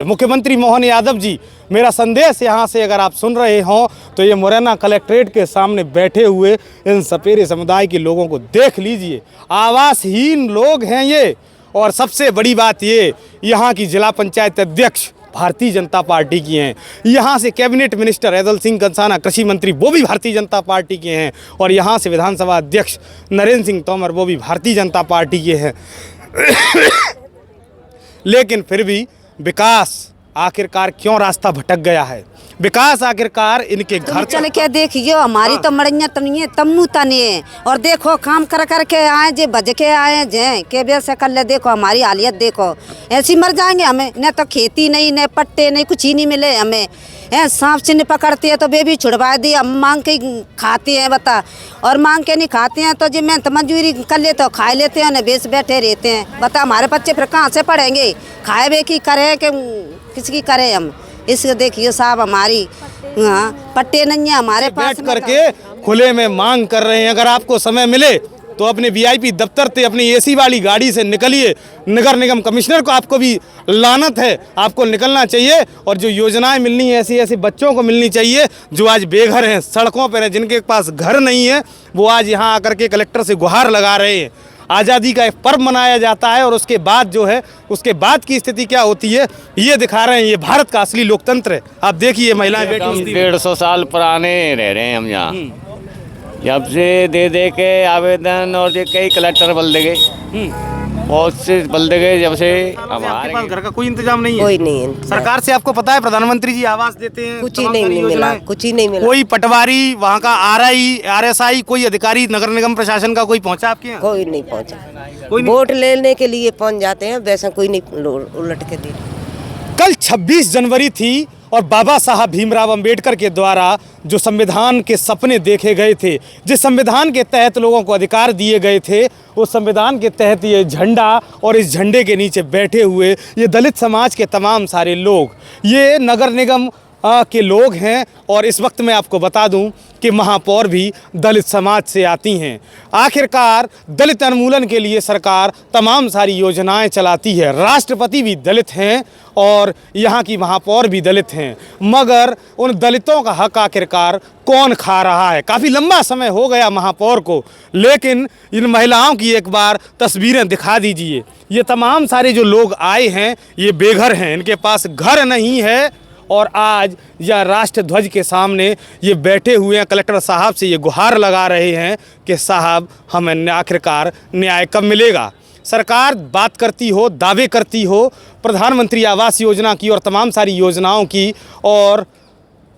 मुख्यमंत्री मोहन यादव जी, मेरा संदेश यहाँ से अगर आप सुन रहे हो तो ये मुरैना कलेक्ट्रेट के सामने बैठे हुए इन सपेरे समुदाय के लोगों को देख लीजिए। आवासहीन लोग हैं ये। और सबसे बड़ी बात ये, यहाँ की जिला पंचायत अध्यक्ष भारतीय जनता पार्टी की हैं। यहाँ से कैबिनेट मिनिस्टर ऐदल सिंह कंसाना, कृषि मंत्री, वो भी भारतीय जनता पार्टी के हैं। और यहाँ से विधानसभा अध्यक्ष नरेंद्र सिंह तोमर, वो भी भारतीय जनता पार्टी के हैं। लेकिन फिर भी विकास आखिरकार क्यों रास्ता भटक गया है? विकास आखिरकार इनके घर चल के देखियो, हमारी तो मड़िया तनिए तम्मू तनिए। और देखो काम कर करके आए जे, बज के आए जे के बेर से कर ले। देखो हमारी हालियत देखो, ऐसी मर जाएंगे हमें। न तो खेती नहीं, न पट्टे नहीं, कुछ ही नहीं मिले हमें। है सांप चिन्ह पकड़ते हैं तो बेबी छुड़वा दी, हम मांग के खाते हैं बता। और मांग के नहीं खाते हैं तो जी मैं तो मजदूरी कर लेते हो, खा लेते हैं, न बेच बैठे रहते हैं। बता हमारे बच्चे फिर कहाँ से पढ़ेंगे? खाए बे की करे कि किसकी करे हम? इसको देखिए साहब, हमारी पट्टे नहीं है हमारे पास। बैठ करके खुले में मांग कर रहे हैं। अगर आपको समय मिले तो अपने वीआईपी दफ्तर से अपनी एसी वाली गाड़ी से निकलिए। नगर निगम कमिश्नर को आपको भी लानत है, आपको निकलना चाहिए। और जो योजनाएं मिलनी है ऐसी ऐसी बच्चों को मिलनी चाहिए जो आज बेघर हैं, सड़कों पर हैं, जिनके पास घर नहीं है, वो आज यहाँ आकर के कलेक्टर से गुहार लगा रहे हैं। आज़ादी का एक पर्व मनाया जाता है और उसके बाद जो है, उसके बाद की स्थिति क्या होती है ये दिखा रहे हैं। ये भारत का असली लोकतंत्र है। आप देखिए महिलाएं बैठी। 150 साल पुराने रह रहे हैं हम यहाँ। जब से दे के आवेदन और ये कई कलेक्टर बदल गए, बहुत से बदल गए। जब से हमारे पास घर का कोई इंतजाम नहीं है। कोई नहीं है। सरकार से आपको पता है प्रधानमंत्री जी आवास देते हैं, कुछ ही नहीं मिला, कुछ ही नहीं मिला। कोई पटवारी, वहाँ का RSI, कोई अधिकारी नगर निगम प्रशासन का कोई पहुँचा आपके यहाँ? कोई नहीं पहुँचा। कोई नहीं। वोट लेने के लिए पहुँच जाते हैं, वैसा कोई नहीं उलट के दे। कल 26 जनवरी थी और बाबा साहब भीमराव अंबेडकर के द्वारा जो संविधान के सपने देखे गए थे, जिस संविधान के तहत लोगों को अधिकार दिए गए थे, उस संविधान के तहत ये झंडा और इस झंडे के नीचे बैठे हुए ये दलित समाज के तमाम सारे लोग, ये नगर निगम के लोग हैं। और इस वक्त मैं आपको बता दूं कि महापौर भी दलित समाज से आती हैं। आखिरकार दलित उन्मूलन के लिए सरकार तमाम सारी योजनाएं चलाती है। राष्ट्रपति भी दलित हैं और यहाँ की महापौर भी दलित हैं, मगर उन दलितों का हक आखिरकार कौन खा रहा है? काफ़ी लंबा समय हो गया महापौर को, लेकिन इन महिलाओं की एक बार तस्वीरें दिखा दीजिए। ये तमाम सारे जो लोग आए हैं ये बेघर हैं, इनके पास घर नहीं है और आज यह राष्ट्र ध्वज के सामने ये बैठे हुए हैं। कलेक्टर साहब से ये गुहार लगा रहे हैं कि साहब हमें आखिरकार न्याय कब मिलेगा? सरकार बात करती हो, दावे करती हो प्रधानमंत्री आवास योजना की और तमाम सारी योजनाओं की, और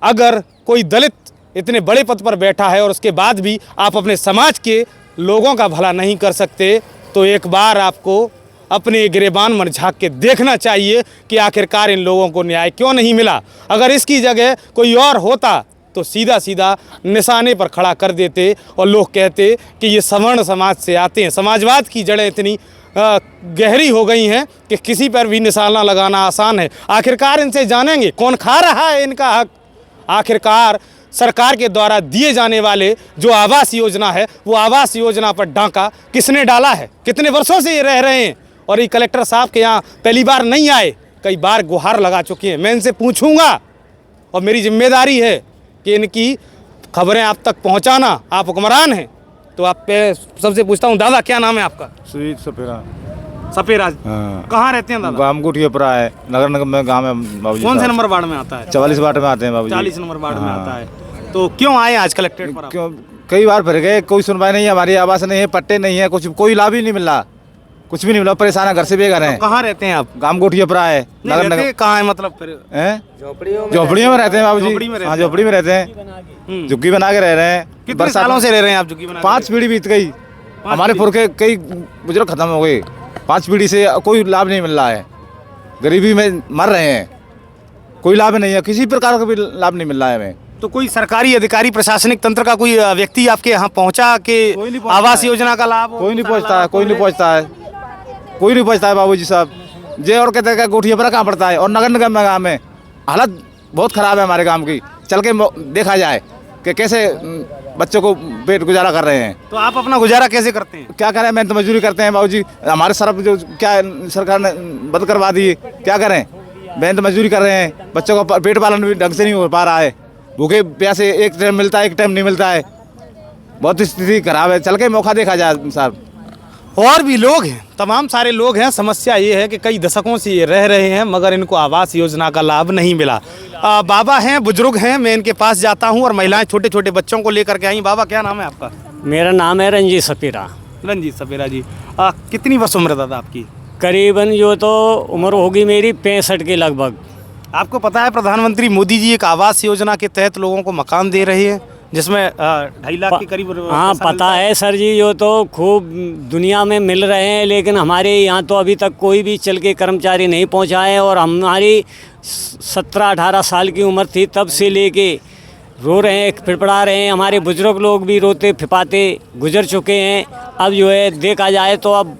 अगर कोई दलित इतने बड़े पद पर बैठा है और उसके बाद भी आप अपने समाज के लोगों का भला नहीं कर सकते, तो एक बार आपको अपने गिरेबान में झाँक के देखना चाहिए कि आखिरकार इन लोगों को न्याय क्यों नहीं मिला। अगर इसकी जगह कोई और होता तो सीधा सीधा निशाने पर खड़ा कर देते और लोग कहते कि ये सवर्ण समाज से आते हैं। समाजवाद की जड़ें इतनी गहरी हो गई हैं कि किसी पर भी निशाना लगाना आसान है। आखिरकार इनसे जानेंगे कौन खा रहा है इनका हक। आखिरकार सरकार के द्वारा दिए जाने वाले जो आवास योजना है, वो आवास योजना पर डांका किसने डाला है? कितने वर्षों से ये रह रहे हैं और ये कलेक्टर साहब के यहाँ पहली बार नहीं आए, कई बार गुहार लगा चुके हैं। मैं इनसे पूछूंगा और मेरी जिम्मेदारी है कि इनकी खबरें आप तक पहुँचाना। आप हुक्मरान हैं तो आप सबसे पूछता हूँ, दादा क्या नाम है आपका? सुजीत सपेरा। सपेरा। हाँ। कहाँ रहते हैं दादा? गाँव गुटियापुरा है, नगर निगम में गाँव में बाबूजी। कौन से नंबर वार्ड में आता है? 44 वार्ड में आते हैं बाबूजी। 40 नंबर वार्ड में आता है। तो क्यों आए आज कलेक्ट्रेट पर? क्यों कई बार फिर गए, कोई सुनवाई नहीं है, हमारी आवास नहीं है, पट्टे नहीं है, कुछ कोई लाभ ही नहीं मिल रहा, कुछ भी नहीं मिला। परेशान है, घर से बेघर हैं। तो कहाँ रहते हैं आप? गाँव गुटियापुरा है। नगर निगम कहाँ है मतलब? फिर झोपड़ियों में रहते हैं बाबूजी। हाँ, झोपड़ी में रहते हैं, झुग्गी बना के रह रहे हैं। कितने सालों से रह रहे हैं आप झुग्गी बना के? 5 पीढ़ी बीत गई, हमारे पुरखे कई बुजुर्ग खत्म हो गए। 5 पीढ़ी से कोई लाभ नहीं मिल रहा है, गरीबी में मर रहे हैं, कोई लाभ नहीं है, किसी प्रकार का भी लाभ नहीं मिल रहा है हमें। तो कोई सरकारी अधिकारी, प्रशासनिक तंत्र का कोई व्यक्ति आपके यहाँ पहुँचा के आवास योजना का लाभ? कोई नहीं पहुँचता है, कोई नहीं पहुँचता है, कोई नहीं पहुँचता है बाबूजी साहब। जे और कहते हैं गोठियापुरा कहाँ पड़ता है और नगर निगम में गाँव में हालत बहुत ख़राब है हमारे गाँव की। चल के देखा जाए कि कैसे बच्चों को पेट गुजारा कर रहे हैं। तो आप अपना गुजारा कैसे करते हैं? क्या करें, मेहनत मजदूरी करते हैं बाबूजी। हमारे सरफ जो क्या सरकार ने बंद करवा दी, क्या करें? मेहनत मजदूरी कर रहे हैं, बच्चों का पेट पालन भी ढंग से नहीं हो पा रहा है, भूखे प्यासे एक टाइम मिलता है, एक टाइम नहीं मिलता है, बहुत स्थिति खराब है। चल के मौका देखा जाए साहब। और भी लोग हैं, तमाम सारे लोग हैं। समस्या ये है कि कई दशकों से ये रह रहे हैं मगर इनको आवास योजना का लाभ नहीं मिला। बाबा हैं, बुजुर्ग हैं, मैं इनके पास जाता हूँ और महिलाएं छोटे छोटे बच्चों को लेकर के आई। बाबा क्या नाम है आपका? मेरा नाम है रंजीत सपीरा। रंजीत सपेरा जी, कितनी वर्ष उम्र दादा आपकी? करीबन जो तो उम्र होगी मेरी 65 के लगभग। आपको पता है प्रधानमंत्री मोदी जी एक आवास योजना के तहत लोगों को मकान दे रहे हैं जिसमें 2.5 लाख के करीब हाँ पैसा पता मिलता है सर जी, जो तो खूब दुनिया में मिल रहे हैं, लेकिन हमारे यहाँ तो अभी तक कोई भी चल के कर्मचारी नहीं पहुँचा है। और हमारी 17-18 साल की उम्र थी तब से लेके रो रहे हैं, फिड़फड़ा रहे हैं। हमारे बुजुर्ग लोग भी रोते फिपाते गुजर चुके हैं। अब जो है देखा जाए तो अब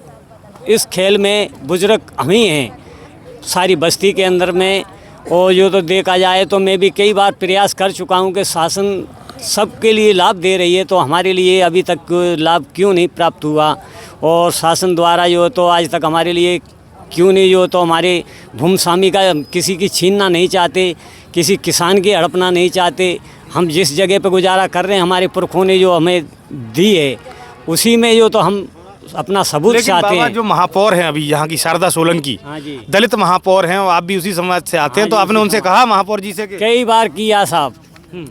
इस खेल में बुजुर्ग हम ही हैं सारी बस्ती के अंदर में। और जो तो देखा जाए तो मैं भी कई बार प्रयास कर चुका हूँ कि शासन सबके लिए लाभ दे रही है, तो हमारे लिए अभी तक लाभ क्यों नहीं प्राप्त हुआ। और शासन द्वारा जो तो आज तक हमारे लिए क्यों नहीं जो तो हमारे भूमि स्वामी का किसी की छीनना नहीं चाहते, किसी किसान की हड़पना नहीं चाहते। हम जिस जगह पे गुजारा कर रहे हैं हमारे पुरखों ने जो हमें दी है उसी में जो तो हम अपना सबूत लेकिन चाहते बाबा हैं। जो महापौर हैं अभी यहाँ की शारदा सोलंकी, हाँ जी। दलित महापौर हैं और आप भी उसी समाज से आते हैं, तो आपने उनसे कहा महापौर जी से कि कई बार किया साहब,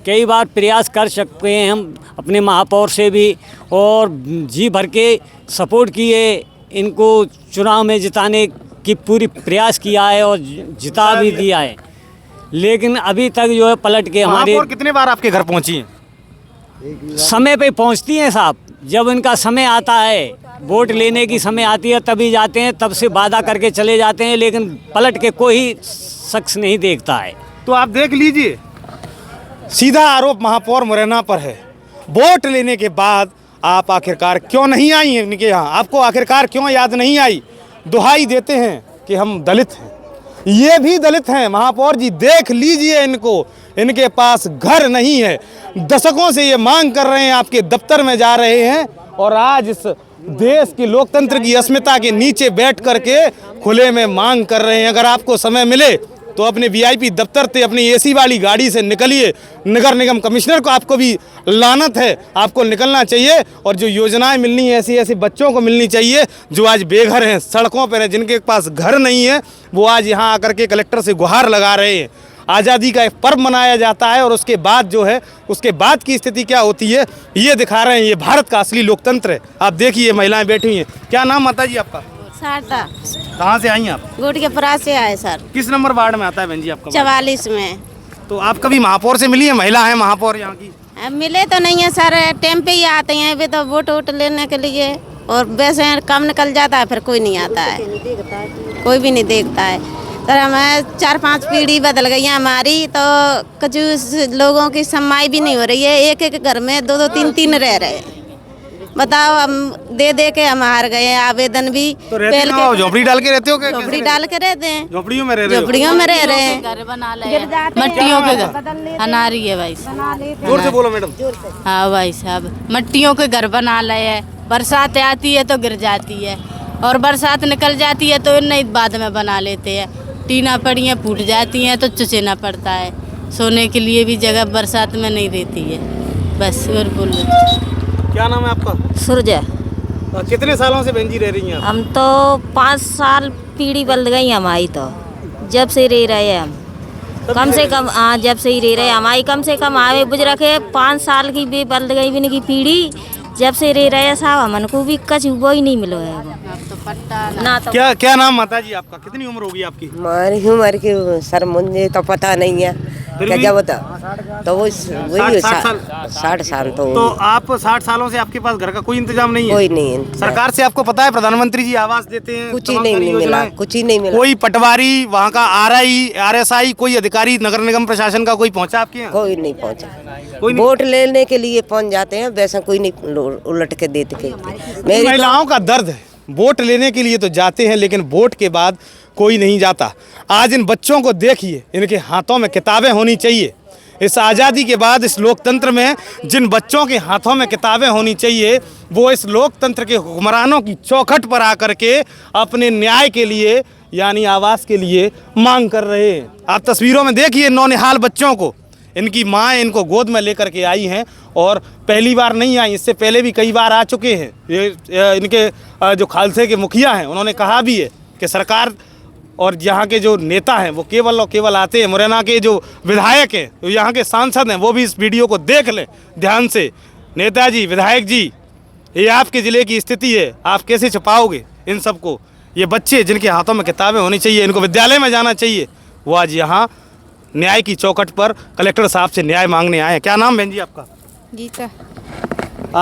कई बार प्रयास कर सकते हैं हम अपने महापौर से भी, और जी भर के सपोर्ट किए, इनको चुनाव में जिताने की पूरी प्रयास किया है और जिता भी दिया है। लेकिन अभी तक जो है पलट के हमारे महापौर कितने बार आपके घर पहुंची हैं? समय पे पहुंचती हैं साहब। जब इनका समय आता है, वोट लेने की समय आती है तभी जाते हैं, तब से वादा करके चले जाते हैं, लेकिन पलट के कोई शख्स नहीं देखता है। तो आप देख लीजिए, सीधा आरोप महापौर मुरैना पर है। वोट लेने के बाद आप आखिरकार क्यों नहीं आई हैं इनके यहाँ? आपको आखिरकार क्यों याद नहीं आई? दुहाई देते हैं कि हम दलित हैं, ये भी दलित हैं। महापौर जी देख लीजिए इनको, इनके पास घर नहीं है। दशकों से ये मांग कर रहे हैं, आपके दफ्तर में जा रहे हैं और आज इस देश की लोकतंत्र की अस्मिता के नीचे बैठ करके खुले में मांग कर रहे हैं। अगर आपको समय मिले तो अपने वीआईपी दफ्तर से अपनी एसी वाली गाड़ी से निकलिए। नगर निगम कमिश्नर को आपको भी लानत है, आपको निकलना चाहिए और जो योजनाएं मिलनी है ऐसी ऐसी बच्चों को मिलनी चाहिए जो आज बेघर हैं, सड़कों पर हैं, जिनके पास घर नहीं है, वो आज यहाँ आकर के कलेक्टर से गुहार लगा रहे हैं। आज़ादी का एक पर्व मनाया जाता है और उसके बाद जो है उसके बाद की स्थिति क्या होती है ये दिखा रहे हैं। ये भारत का असली लोकतंत्र है। आप देखिए महिलाएं बैठी हुई हैं। क्या नाम माता जी आपका? शारदा। कहाँ से आई हैं आप? गुड़ के परास से आए सर। किस नंबर वार्ड में आता है बहन जी आपका? 44 में। तो आप कभी महापौर से मिली है? महिला है महापौर यहाँ की? अब मिले तो नहीं है सर, टाइम पे ही आते हैं अभी तो वोट वोट लेने के लिए, और वैसे कम निकल जाता है फिर कोई नहीं आता है, कोई भी नहीं देखता है। सर हमें 4-5 पीढ़ी बदल गई है हमारी, तो कुछ लोगों की समाई भी नहीं हो रही है। एक एक घर में 2-2 3-3 रह रहे हैं। बताओ, हम दे दे के हम हार गए हैं। आवेदन भी तो रहते हो आप झोपड़ी डाल के रहते हो क्या? झोपड़ी डाल के रहते हैं, झोपड़ियों में रह रहे हो? झोपड़ियों में रह रहे हैं। घर बना ले, मट्टियों के घर अनारी है भाई। जोर से बोलो मैडम। हाँ भाई साहब, मट्टियों के घर बना ले है। बरसात आती है तो गिर जाती है, और बरसात निकल जाती है तो नहीं बाद में बना लेते हैं। टीना पड़ियाँ फूट जाती हैं तो चुचेना पड़ता है। सोने के लिए भी जगह बरसात में नहीं रहती है। बस और बोलो। क्या नाम है आपका? सूरज। कितने सालों से बहन जी रह रही हैं आप? हम तो 5 साल पीढ़ी बदल गई हमारी, तो जब से रह रहे हैं हम, कम से कम हाँ जब से ही रह रहे हैं हमारी, कम से कम आवे बुजुर्ग है 5 साल की भी बदल गई भी की पीढ़ी, जब से रह रहे हैं साहब। हमन को भी कच वो ही नहीं मिलो है ना। तो क्या क्या नाम माता जी आपका? कितनी उम्र होगी आपकी? हमारी उम्र की सर मुझे तो पता नहीं है क्या जब तो वो वही 60 साल। तो आप 60 सालों से आपके पास घर का कोई इंतजाम नहीं है? कोई नहीं है। सरकार से आपको पता है प्रधानमंत्री जी आवास देते हैं, कुछ ही तमाम नहीं सारी मिला, योजनाएं। कुछ ही नहीं मिला। कोई पटवारी वहाँ का RI RSI कोई अधिकारी नगर निगम प्रशासन का कोई पहुँचा आपके यहाँ? कोई नहीं पहुंचा। कोई नहीं? वोट लेने के लिए पहुंच जाते हैं, वैसा कोई नहीं उलट के देते के। मेरी महिलाओं का दर्द है, वोट लेने के लिए तो जाते हैं लेकिन वोट के बाद कोई नहीं जाता। आज इन बच्चों को देखिए, इनके हाथों में किताबें होनी चाहिए। इस आज़ादी के बाद इस लोकतंत्र में जिन बच्चों के हाथों में किताबें होनी चाहिए, वो इस लोकतंत्र के हुक्मरानों की चौखट पर आकर के अपने न्याय के लिए यानी आवास के लिए मांग कर रहे हैं। आप तस्वीरों में देखिए नौनिहाल बच्चों को, इनकी माँ इनको गोद में लेकर के आई हैं और पहली बार नहीं आई, इससे पहले भी कई बार आ चुके हैं। ये इनके जो खालसे के मुखिया हैं उन्होंने कहा भी है कि सरकार और यहाँ के जो नेता हैं वो केवल और केवल आते हैं। मुरैना के जो विधायक हैं, जो यहाँ के सांसद हैं, वो भी इस वीडियो को देख लें ध्यान से। नेताजी, विधायक जी, ये आपके ज़िले की स्थिति है, आप कैसे छुपाओगे इन सबको? ये बच्चे जिनके हाथों में किताबें होनी चाहिए, इनको विद्यालय में जाना चाहिए, वो आज यहाँ न्याय की चौखट पर कलेक्टर साहब से न्याय मांगने आए हैं। क्या नाम बहन जी आपका? गीता।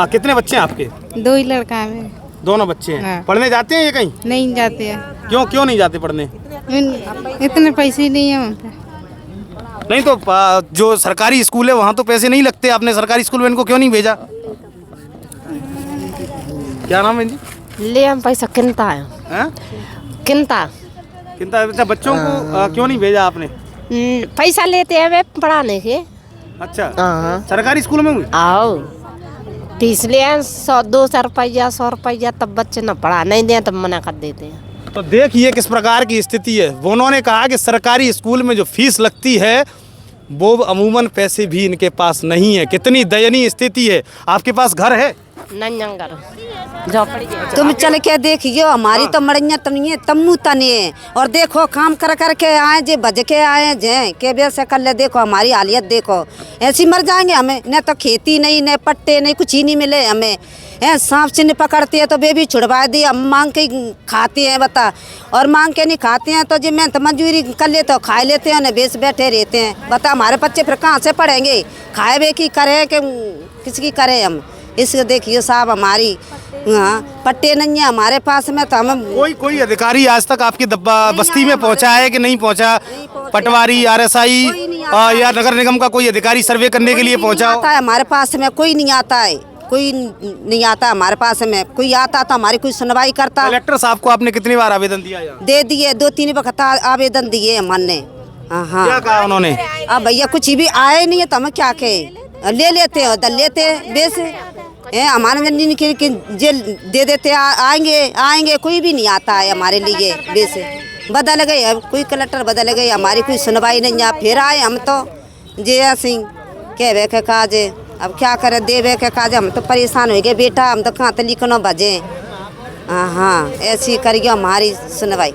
कितने बच्चे हैं आपके? 2 ही लड़का है मेरे। दोनों बच्चे हैं। हाँ। पढ़ने जाते हैं ये कहीं? नहीं जाते हैं। क्यों नहीं जाते पढ़ने? इतने पैसे नहीं है वहाँ पे। नहीं तो जो सरकारी स्कूल है वहाँ तो पैसे नहीं लगते, आपने सरकारी स्कूल में इनको क्यों नहीं भेजा? क्या नाम है जी? ले हम पैसा किनता है, किनता अच्छा, बच्चों को क्यों नहीं भेजा आपने? पैसा लेते हैं वे पढ़ाने के। अच्छा, हाँ, सरकारी स्कूल में हुई? आओ फीस ले 100-200 रुपया 100 रुपया, तब बच्चे न पढ़ा नहीं दे तब मना कर देते हैं। तो देखिए किस प्रकार की स्थिति है। वो उन्होंने कहा कि सरकारी स्कूल में जो फीस लगती है वो अमूमन पैसे भी इनके पास नहीं है। कितनी दयनीय स्थिति है। आपके पास घर है? तुम चल के देखियो, हमारी तो मड़िया तनिए तम्मू तने और देखो काम कर कर के आए जे बज के आए जे के बेर से कर ले, देखो हमारी हालियत देखो, ऐसी मर जाएंगे हमें। न तो खेती नहीं, न पट्टे नहीं, कुछ ही नहीं मिले हमें। है सांप चिन्ह पकड़ते हैं तो वे भी छुड़वा दिए, हम मांग के खाते हैं बता, और मांग के नहीं खाते हैं तो जी मैं तो मजदूरी कर लेते हो, खा लेते हैं, न बेच बैठे रहते हैं। बता हमारे बच्चे फिर कहाँ से पढ़ेंगे? खाए वे की करे कि किसकी करे हम? इसको देखिए साहब, हमारी पट्टे नहीं है हमारे पास में, तो हम कोई अधिकारी आज तक आपकी बस्ती में पहुंचा है कि नहीं पहुंचा? पटवारी, RSI या नगर निगम का कोई अधिकारी सर्वे करने के लिए पहुंचा हो? आता है हमारे पास में कोई नहीं आता है, कोई नहीं आता हमारे पास में। कोई आता तो हमारी कोई सुनवाई करता। कलेक्टर साहब को आपने कितनी बार आवेदन दिया? दे दिए, 2-3 वक्त आवेदन दिए हमने। हाँ, क्या कहा उन्होंने? अब भैया कुछ भी आए नहीं है तो हम क्या कहे, ले लेते हो दल लेते बेस हमारे जन के जेल दे देते। आएंगे कोई भी नहीं आता है हमारे लिए। बेस बदल गए, अब कोई कलेक्टर बदल गए, हमारी कोई सुनवाई नहीं है। फिर आए हम तो जय सिंह कहे के काजे, अब क्या करें, देवे के काजे। हम तो परेशान हो गए बेटा, हम तो कहाँ तो लिखनो बजे। हाँ, ऐसी करिए हमारी सुनवाई,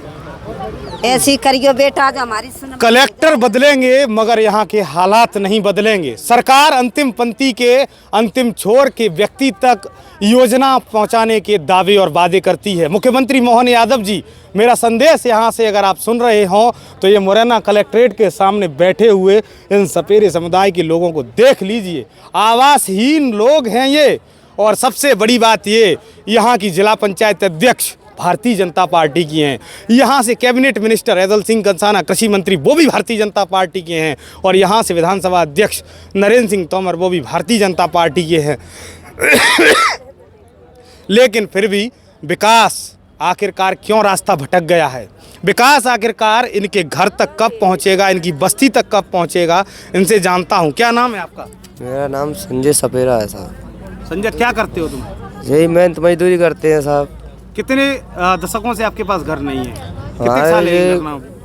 ऐसी करियो बेटा जो हमारी सुनवाई। कलेक्टर बदलेंगे मगर यहाँ के हालात नहीं बदलेंगे। सरकार अंतिम पंक्ति के अंतिम छोर के व्यक्ति तक योजना पहुँचाने के दावे और वादे करती है। मुख्यमंत्री मोहन यादव जी, मेरा संदेश यहाँ से अगर आप सुन रहे हों तो ये मुरैना कलेक्ट्रेट के सामने बैठे हुए इन सपेरे समुदाय के लोगों को देख लीजिए। आवासहीन लोग हैं ये, और सबसे बड़ी बात ये, यहाँ की जिला पंचायत अध्यक्ष भारतीय जनता पार्टी की हैं। यहाँ से कैबिनेट मिनिस्टर ऐदल सिंह कंसाना, कृषि मंत्री, वो भी भारतीय जनता पार्टी के हैं। और यहाँ से विधानसभा अध्यक्ष नरेंद्र सिंह तोमर, वो भी भारतीय जनता पार्टी के हैं। लेकिन फिर भी विकास आखिरकार क्यों रास्ता भटक गया है? विकास आखिरकार इनके घर तक कब पहुँचेगा, इनकी बस्ती तक कब पहुँचेगा, इनसे जानता हूँ। क्या नाम है आपका? मेरा नाम संजय सपेरा है साहब। संजय, क्या करते हो तुम? यही मेहनत मजदूरी करते हैं साहब। कितने दशकों से आपके पास घर नहीं है? कितने साल है?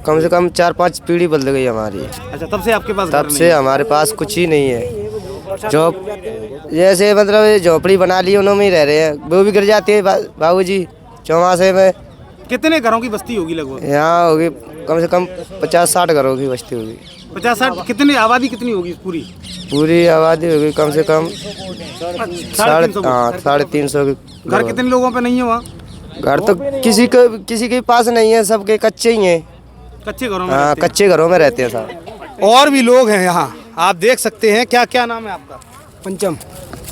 कम से कम 4-5 पीढ़ी बदल गई हमारी। अच्छा, तब से आपके पास तब से हमारे पास कुछ ही नहीं है। जॉब जैसे मतलब झोपड़ी बना ली, उन्होंने ही रह रहे हैं, वो भी गिर जाती है बाबूजी चौमासे में। कितने घरों की बस्ती होगी लगभग? यहाँ होगी कम से कम 50-60 घरों की बस्ती होगी। 50-60? कितनी आबादी कितनी होगी पूरी आबादी होगी कम से कम 350 की। घर कितने लोगों पे नहीं है वहाँ? घर तो किसी के पास नहीं है, सबके कच्चे ही हैं। कच्चे घरों में? हाँ, कच्चे घरों में रहते हैं साहब। और भी लोग हैं यहाँ, आप देख सकते हैं। क्या क्या नाम है आपका? पंचम।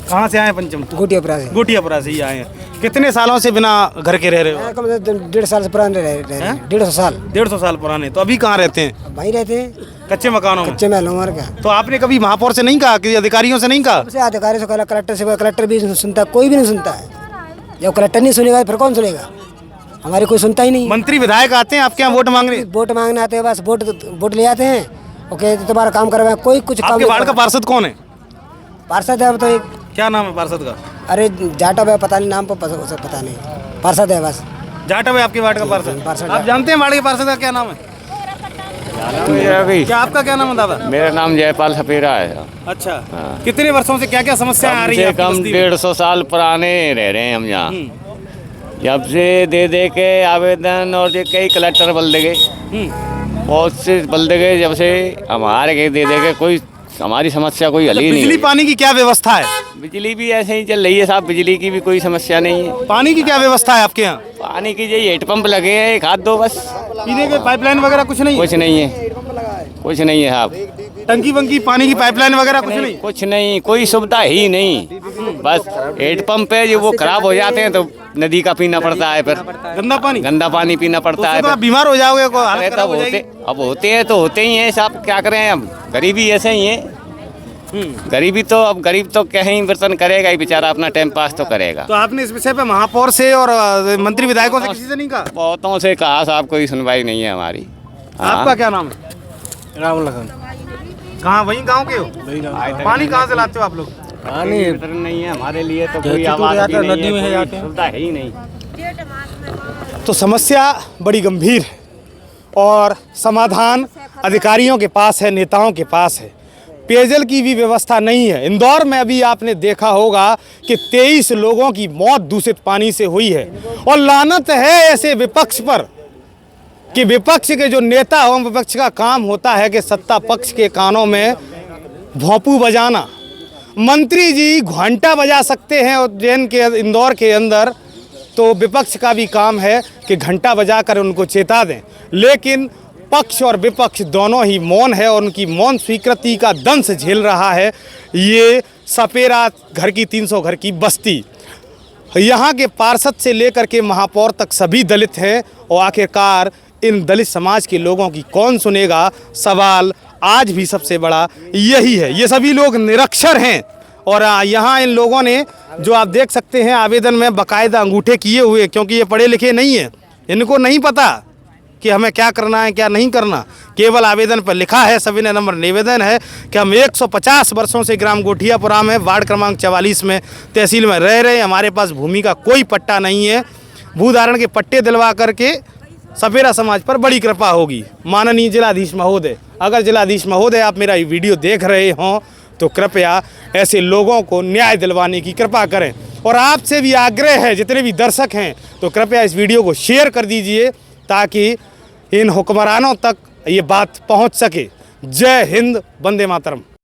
कहाँ से आए पंचम? गोटियापुरा से। गोटियापुरा से ही आए हैं। कितने सालों से बिना घर के रह रहे हो? कम से 1.5 साल से पुराने रह रहे हैं। 150 साल। 150 साल पुराने। तो अभी कहाँ रहते हैं? वहीं रहते हैं, कच्चे मकानों में? कच्चे महलों में। क्या तो आपने कभी महापौर से नहीं कहा, कि अधिकारियों से नहीं कहा? अधिकारी से कहा, कलेक्टर से, कलेक्टर भी नहीं सुनता, कोई भी नहीं सुनता है। जब कलेक्टर नहीं सुनेगा फिर कौन सुनेगा? हमारी कोई सुनता ही नहीं। मंत्री विधायक आते हैं आपके यहाँ वोट मांगने? वोट मांगने आते हैं, बस वोट ले आते हैं, ओके तुम्हारा काम करवाए, कोई कुछ काम। आपके वार्ड का पार्षद कौन है? पार्षद है तो क्या नाम है पार्षद का? अरे जाटव है, पता नहीं नाम पर, पता नहीं, पार्षद है बस। जाटव है आपके वार्ड का पार्षद। आप जानते हैं वार्ड के पार्षद का क्या नाम है? क्या आपका क्या नाम है दादा? मेरा नाम जयपाल सपेरा है। अच्छा, कितने वर्षों से क्या क्या समस्या आ रही है? कम 150 साल पुराने रह रहे हैं हम यहाँ। जब से दे के आवेदन और ये कई कलेक्टर बदल गए, बहुत से बदल गए, जब से हमारे के दे के कोई हमारी समस्या कोई हल ही नहीं। बिजली पानी की क्या व्यवस्था है? बिजली भी ऐसे ही चल रही है साहब, बिजली की भी कोई समस्या नहीं है। पानी की क्या व्यवस्था है आपके यहाँ? पानी की यही हेडपंप लगे हैं, एक हाथ दो बस। पीने के पाइपलाइन वगैरह कुछ नहीं? कुछ नहीं है, कुछ नहीं है साहब। टंकी वंकी पानी की पाइपलाइन वगैरह कुछ नहीं? कुछ नहीं, कोई सुविधा ही नहीं। बस हेडपंप है, जो वो खराब हो जाते हैं तो नदी का पीना पड़ता है, फिर गंदा पानी पीना पड़ता है। तो आप बीमार हो जाओगे। अब होते हैं तो होते ही हैं साहब, क्या करें, अब गरीबी ऐसे ही है। गरीबी तो अब गरीब तो कहीं बर्तन करेगा ही बेचारा, अपना टाइम पास तो करेगा। तो आपने इस विषय पे महापौर से और मंत्री विधायकों से किसी से नहीं कहा? बहुतों से कहा साहब, कोई सुनवाई नहीं है हमारी। आपका क्या नाम है? राम लखन। कहाँ, वहीं गांव के हो? पानी कहाँ से लाते हो आप लोग? पानी नहीं है हमारे लिए तो कोई आवाज भी नहीं है, कोई सुविधा है ही नहीं। तो समस्या बड़ी गंभीर है और समाधान अधिकारियों के पास है, नेताओं के पास है। पेयजल की भी व्यवस्था नहीं है। इंदौर में अभी आपने देखा होगा कि 23 लोगों की मौत दूषित पानी से हुई है। और लानत है ऐसे विपक्ष पर कि विपक्ष के जो नेता हो, विपक्ष का काम होता है कि सत्ता पक्ष के कानों में भोंपू बजाना। मंत्री जी घंटा बजा सकते हैं उज्जैन के इंदौर के अंदर, तो विपक्ष का भी काम है कि घंटा बजाकर उनको चेता दें। लेकिन पक्ष और विपक्ष दोनों ही मौन है और उनकी मौन स्वीकृति का दंश झेल रहा है ये सपेरा घर की 300 घर की बस्ती। यहाँ के पार्षद से लेकर के महापौर तक सभी दलित हैं और आखिरकार इन दलित समाज के लोगों की कौन सुनेगा? सवाल आज भी सबसे बड़ा यही है। ये सभी लोग निरक्षर हैं और यहाँ इन लोगों ने, जो आप देख सकते हैं आवेदन में बाकायदा अंगूठे किए हुए, क्योंकि ये पढ़े लिखे नहीं है, इनको नहीं पता कि हमें क्या करना है क्या नहीं करना। केवल आवेदन पर लिखा है, सविनय नम्र निवेदन है कि हम 150 वर्षों से ग्राम गोठियापुरा में वार्ड क्रमांक 44 में तहसील में रह रहे हैं। हमारे पास भूमि का कोई पट्टा नहीं है। भूधारण के पट्टे दिलवा करके सपेरा समाज पर बड़ी कृपा होगी। माननीय जिलाधीश महोदय, अगर जिलाधीश महोदय आप मेरा ये वीडियो देख रहे हों तो कृपया ऐसे लोगों को न्याय दिलवाने की कृपा करें। और आपसे भी आग्रह है, जितने भी दर्शक हैं, तो कृपया इस वीडियो को शेयर कर दीजिए ताकि इन हुक्मरानों तक ये बात पहुंच सके। जय हिंद, वंदे मातरम।